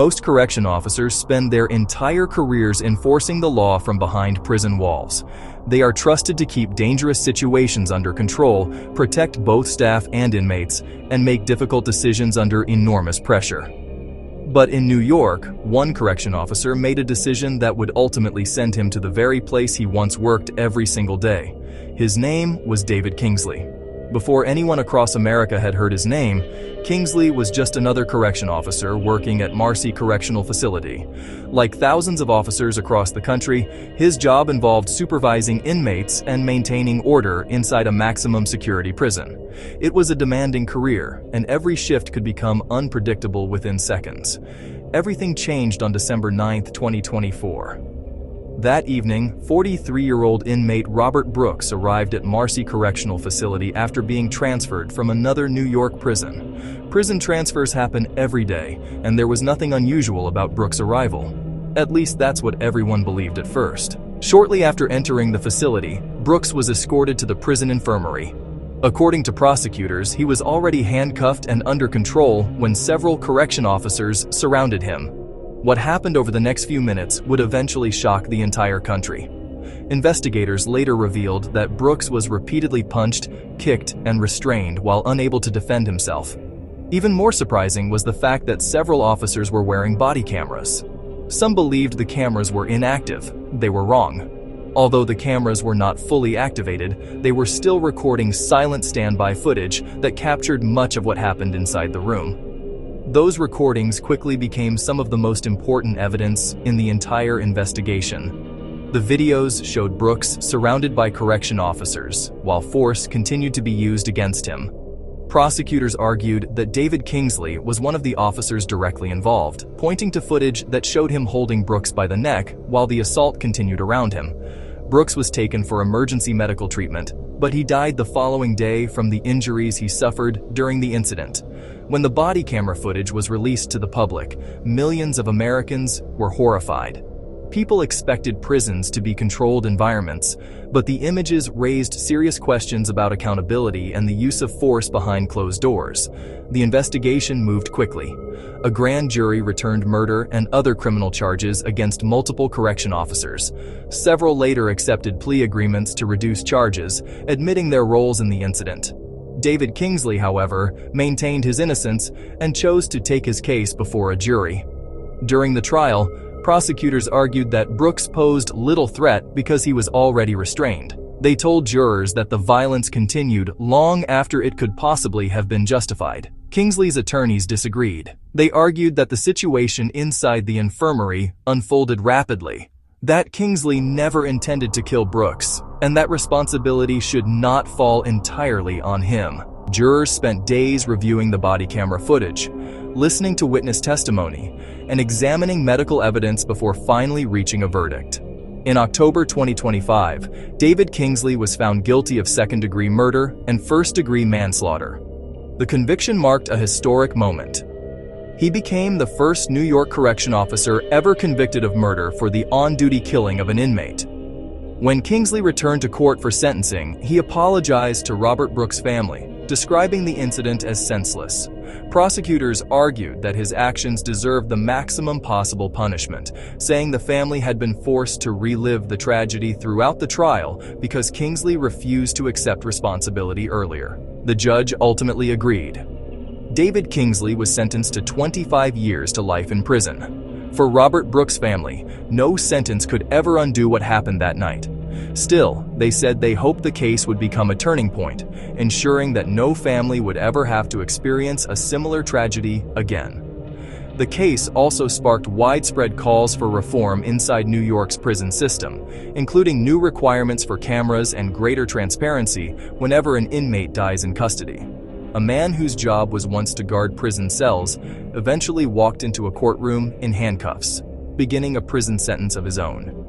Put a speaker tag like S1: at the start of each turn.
S1: Most correction officers spend their entire careers enforcing the law from behind prison walls. They are trusted to keep dangerous situations under control, protect both staff and inmates, and make difficult decisions under enormous pressure. But in New York, one correction officer made a decision that would ultimately send him to the very place he once worked every single day. His name was David Kingsley. Before anyone across America had heard his name, Kingsley was just another correction officer working at Marcy Correctional Facility. Like thousands of officers across the country, his job involved supervising inmates and maintaining order inside a maximum security prison. It was a demanding career, and every shift could become unpredictable within seconds. Everything changed on December 9, 2024. That evening, 43-year-old inmate Robert Brooks arrived at Marcy Correctional Facility after being transferred from another New York prison. Prison transfers happen every day, and there was nothing unusual about Brooks' arrival. At least that's what everyone believed at first. Shortly after entering the facility, Brooks was escorted to the prison infirmary. According to prosecutors, he was already handcuffed and under control when several correction officers surrounded him. What happened over the next few minutes would eventually shock the entire country. Investigators later revealed that Brooks was repeatedly punched, kicked, and restrained while unable to defend himself. Even more surprising was the fact that several officers were wearing body cameras. Some believed the cameras were inactive. They were wrong. Although the cameras were not fully activated, they were still recording silent standby footage that captured much of what happened inside the room. Those recordings quickly became some of the most important evidence in the entire investigation. The videos showed Brooks surrounded by correction officers, while force continued to be used against him. Prosecutors argued that David Kingsley was one of the officers directly involved, pointing to footage that showed him holding Brooks by the neck while the assault continued around him. Brooks was taken for emergency medical treatment, but he died the following day from the injuries he suffered during the incident. When the body camera footage was released to the public, millions of Americans were horrified. People expected prisons to be controlled environments, but the images raised serious questions about accountability and the use of force behind closed doors. The investigation moved quickly. A grand jury returned murder and other criminal charges against multiple correction officers. Several later accepted plea agreements to reduce charges, admitting their roles in the incident. David Kingsley, however, maintained his innocence and chose to take his case before a jury. During the trial, prosecutors argued that Brooks posed little threat because he was already restrained. They told jurors that the violence continued long after it could possibly have been justified. Kingsley's attorneys disagreed. They argued that the situation inside the infirmary unfolded rapidly, that Kingsley never intended to kill Brooks, and that responsibility should not fall entirely on him. Jurors spent days reviewing the body camera footage, listening to witness testimony, and examining medical evidence before finally reaching a verdict. In October 2025, David Kingsley was found guilty of second-degree murder and first-degree manslaughter. The conviction marked a historic moment. He became the first New York correction officer ever convicted of murder for the on-duty killing of an inmate. When Kingsley returned to court for sentencing, he apologized to Robert Brooks' family, describing the incident as senseless. Prosecutors argued that his actions deserved the maximum possible punishment, saying the family had been forced to relive the tragedy throughout the trial because Kingsley refused to accept responsibility earlier. The judge ultimately agreed. David Kingsley was sentenced to 25 years to life in prison. For Robert Brooks' family, no sentence could ever undo what happened that night. Still, they said they hoped the case would become a turning point, ensuring that no family would ever have to experience a similar tragedy again. The case also sparked widespread calls for reform inside New York's prison system, including new requirements for cameras and greater transparency whenever an inmate dies in custody. A man whose job was once to guard prison cells eventually walked into a courtroom in handcuffs, beginning a prison sentence of his own.